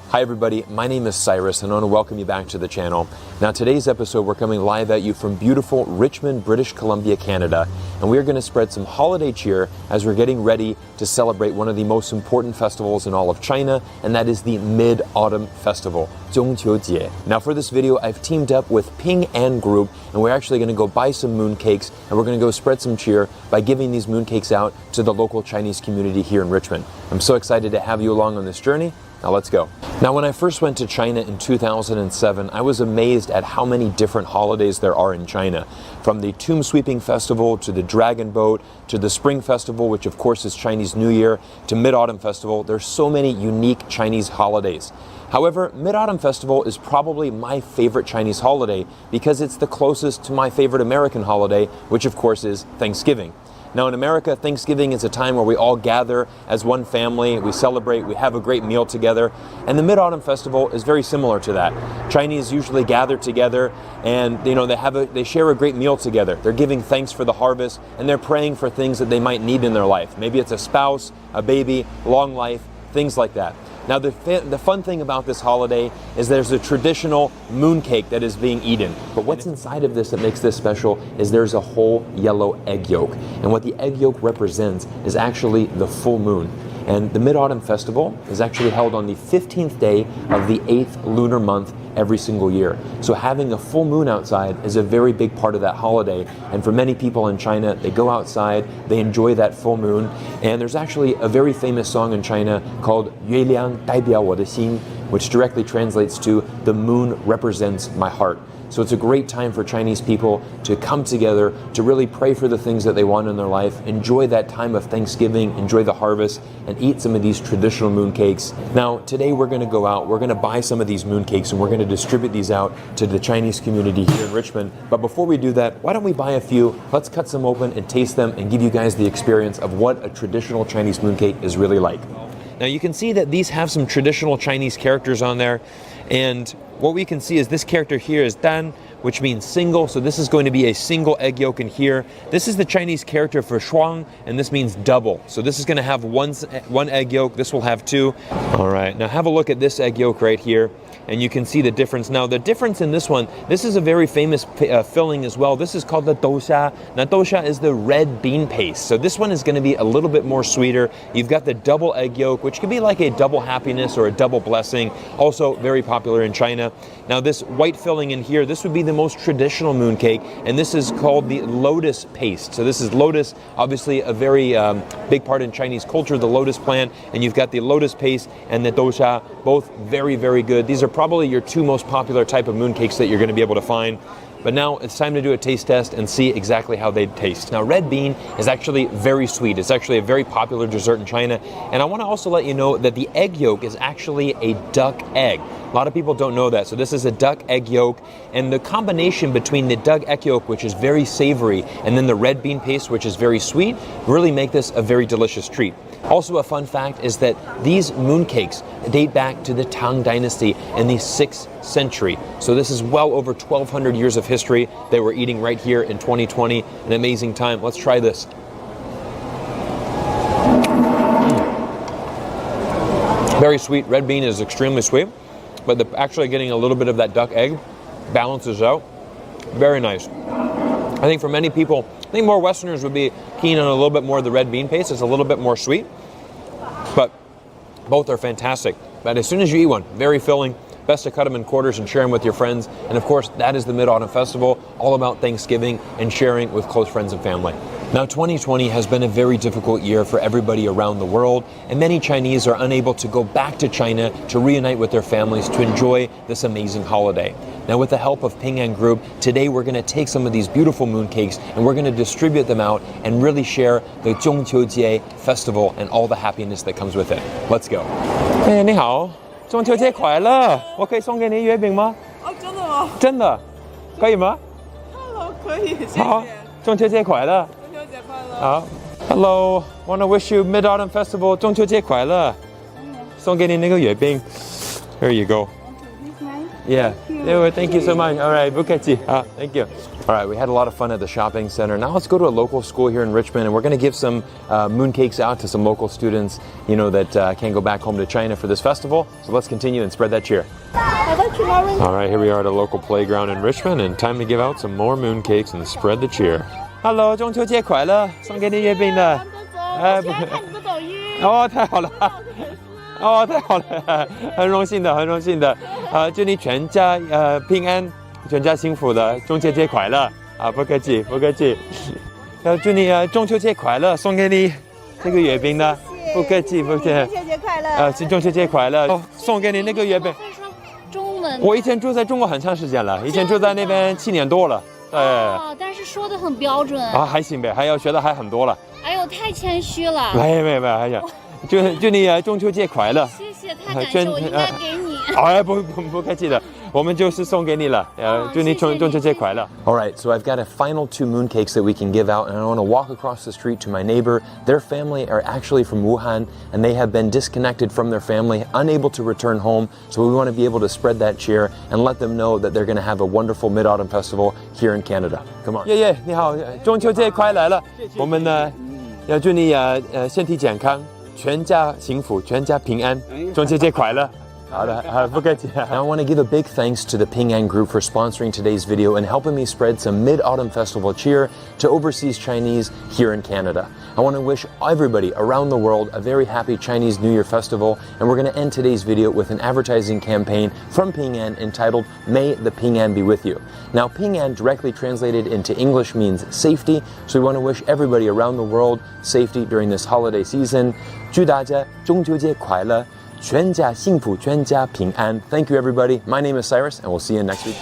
Hi everybody, my name is Cyrus and I want to welcome you back to the channel. Now today's episode we're coming live at you from beautiful Richmond, British Columbia, Canada, and we're going to spread some holiday cheer as we're getting ready to celebrate one of the most important festivals in all of China, and that is the Mid-Autumn Festival, 中秋节. Now for this video I've teamed up with Ping and Group, and we're actually going to go buy some mooncakes and we're going to go spread some cheer by giving these mooncakes out to the local Chinese community here in Richmond. I'm so excited to have you along on this journey. Now let's go. Now when I first went to China in 2007, I was amazed at how many different holidays there are in China. From the Tomb Sweeping Festival, to the Dragon Boat, to the Spring Festival, which of course is Chinese New Year, to Mid-Autumn Festival. There's so many unique Chinese holidays. However, Mid-Autumn Festival is probably my favorite Chinese holiday because it's the closest to my favorite American holiday, which of course is Thanksgiving. Now in America, Thanksgiving is a time where we all gather as one family, we celebrate, we have a great meal together, and the Mid-Autumn Festival is very similar to that. Chinese usually gather together and they share a great meal together. They're giving thanks for the harvest and they're praying for things that they might need in their life. Maybe it's a spouse, a baby, long life, things like that. Now the fun thing about this holiday is there's a traditional mooncake that is being eaten. But what's inside of this that makes this special is there's a whole yellow egg yolk. And what the egg yolk represents is actually the full moon. And the Mid-Autumn Festival is actually held on the 15th day of the 8th lunar month every single year. So having a full moon outside is a very big part of that holiday. And for many people in China, they go outside, they enjoy that full moon. And there's actually a very famous song in China called 月亮代表我的心, which directly translates to the moon represents my heart. So it's a great time for Chinese people to come together to really pray for the things that they want in their life, enjoy that time of Thanksgiving, enjoy the harvest, and eat some of these traditional mooncakes. Now, today we're going to go out, we're going to buy some of these mooncakes, and we're going to distribute these out to the Chinese community here in Richmond. But before we do that, why don't we buy a few, let's cut some open and taste them and give you guys the experience of what a traditional Chinese mooncake is really like. Now you can see that these have some traditional Chinese characters on there, and what we can see is this character here is Dan, which means single, so this is going to be a single egg yolk in here. This is the Chinese character for shuang, and this means double. So this is going to have one egg yolk, this will have two. All right, now have a look at this egg yolk right here, and you can see the difference. Now the difference in this one, this is a very famous filling as well. This is called the dosha. Now dosha is the red bean paste. So this one is going to be a little bit more sweeter. You've got the double egg yolk, which could be like a double happiness or a double blessing. Also very popular in China. Now this white filling in here, this would be the most traditional mooncake, and this is called the lotus paste. So this is lotus, obviously a very big part in Chinese culture, the lotus plant, and you've got the lotus paste and the dosha, both very, very good. These are probably your two most popular type of mooncakes that you're going to be able to find. But now it's time to do a taste test and see exactly how they taste. Now red bean is actually very sweet. It's actually a very popular dessert in China. And I want to also let you know that the egg yolk is actually a duck egg. A lot of people don't know that. So this is a duck egg yolk, and the combination between the duck egg yolk, which is very savory, and then the red bean paste, which is very sweet, really make this a very delicious treat. Also a fun fact is that these mooncakes date back to the Tang Dynasty in the 6th century. So this is well over 1,200 years of history that we're eating right here in 2020. An amazing time. Let's try this. Very sweet. Red bean is extremely sweet, but actually getting a little bit of that duck egg balances out. Very nice. I think for many people, I think more Westerners would be keen on a little bit more of the red bean paste. It's a little bit more sweet, but both are fantastic. But as soon as you eat one, very filling. Best to cut them in quarters and share them with your friends. And of course, that is the Mid-Autumn Festival, all about Thanksgiving and sharing with close friends and family. Now 2020 has been a very difficult year for everybody around the world, and many Chinese are unable to go back to China to reunite with their families to enjoy this amazing holiday. Now with the help of Ping An Group, today we're going to take some of these beautiful mooncakes and we're going to distribute them out and really share the 中秋节 festival and all the happiness that comes with it. Let's go. Hey, 你好，中秋节快乐！我可以送给你月饼吗？哦，真的吗？真的，可以吗？ Hello，可以，谢谢。好，中秋节快乐！中秋节快乐！好 ，Hello， want to wish you Mid-Autumn Festival 中秋节快乐！送给你那个月饼。There you go. Yeah. Thank you so much. All right, 不客气. Thank you. All right, we had a lot of fun at the shopping center. Now let's go to a local school here in Richmond, and we're going to give some mooncakes out to some local students, that can't go back home to China for this festival. So let's continue and spread that cheer. All right, here we are at a local playground in Richmond, and time to give out some more mooncakes and spread the cheer. Hello, 中秋节快乐，送给你月饼的。我喜欢看你的抖音。哦，太好了。太好了，很荣幸的，祝你全家平安，全家幸福的，中秋节快乐啊！不客气。祝你中秋节快乐，送给你这个月饼的，不客气。中秋节快乐！中秋节快乐，送给你那个月饼。中文。我以前住在中国很长时间了，以前住在那边7年多了。但是说的很标准啊，还行呗，还要学的还很多了。哎呦，太谦虚了。没，还行。祝你中秋节快乐！谢谢，太感谢，我应该给你。不客气的，我们就是送给你了。祝你中秋节快乐。All right, so I've got a final 2 mooncakes that we can give out, and I want to walk across the street to my neighbor. Their family are actually from Wuhan, and they have been disconnected from their family, unable to return home. So we want to be able to spread that cheer and let them know that they're going to have a wonderful Mid-Autumn Festival here in Canada. Come on. 爷爷你好，中秋节快乐了。我们呢要祝你身体健康。全家幸福，全家平安，中秋节快乐。好的，不客气。I want to give a big thanks to the Ping An Group for sponsoring today's video and helping me spread some Mid-Autumn Festival cheer to overseas Chinese here in Canada. I want to wish everybody around the world a very happy Chinese New Year festival, and we're going to end today's video with an advertising campaign from Ping An entitled May the Ping An Be With You. Now, Ping An directly translated into English means safety, so we want to wish everybody around the world safety during this holiday season. 祝大家中秋节快乐，全家幸福，全家平安。Thank you, everybody. My name is Cyrus, and we'll see you next week.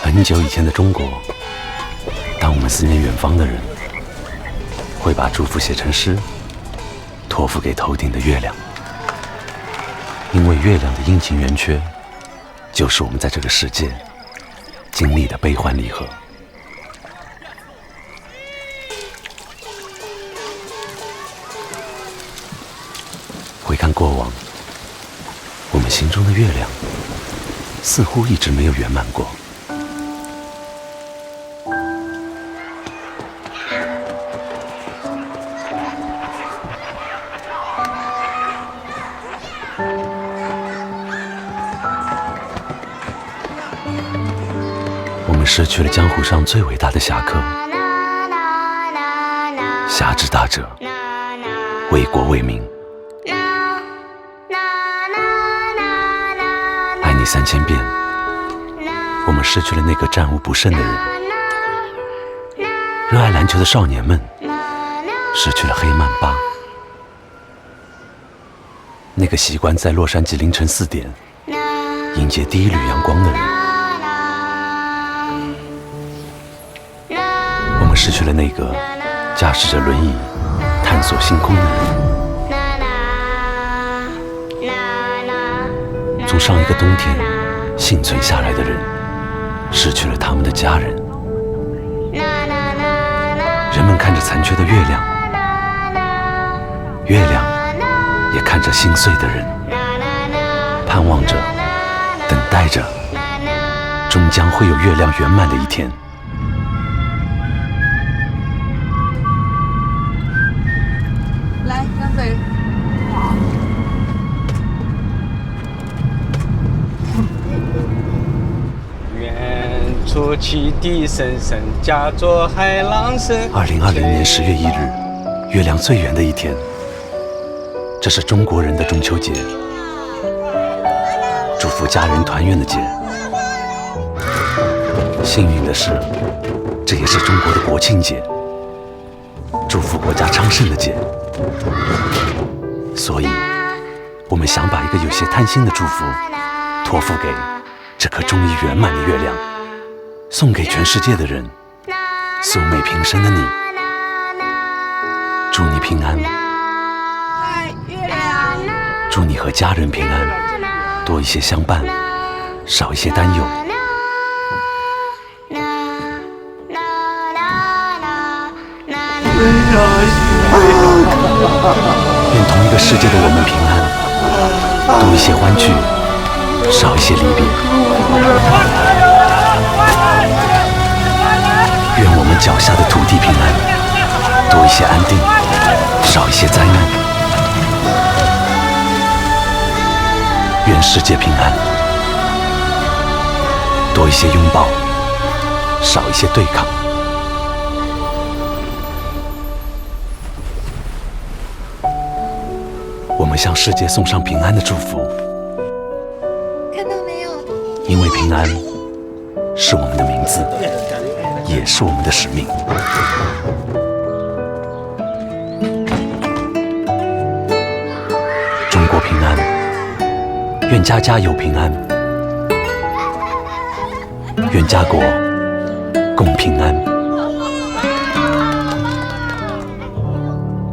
很久以前的中国，当我们思念远方的人，会把祝福写成诗，托付给头顶的月亮。因为月亮的阴晴圆缺，就是我们在这个世界经历的悲欢离合。回看过往，我们心中的月亮似乎一直没有圆满过。失去了江湖上最伟大的侠客，侠之大者，为国为民，爱你3000遍。我们失去了那个战无不胜的人，热爱篮球的少年们失去了黑曼巴，那个习惯在洛杉矶凌晨4点迎接第一缕阳光的人。失去了那个驾驶着轮椅探索星空的人。从上一个冬天幸存下来的人，失去了他们的家人。人们看着残缺的月亮，月亮也看着心碎的人，盼望着，等待着，终将会有月亮圆满的一天。来，干杯！愿出奇的声声，驾作海浪声。2020年10月1日，月亮最圆的一天，这是中国人的中秋节，祝福家人团圆的节。幸运的是，这也是中国的国庆节，祝福国家昌盛的节。所以，我们想把一个有些贪心的祝福，托付给这颗终于圆满的月亮，送给全世界的人，素昧平生的你。祝你平安，祝你和家人平安，多一些相伴，少一些担忧。愿同一个世界的我们平安，多一些欢聚，少一些离别。愿我们脚下的土地平安，多一些安定，少一些灾难。愿世界平安，多一些拥抱，少一些对抗。我们向世界送上平安的祝福，看到没有？因为平安是我们的名字，也是我们的使命。中国平安，愿家家有平安，愿家国共平安。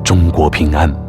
中国平安。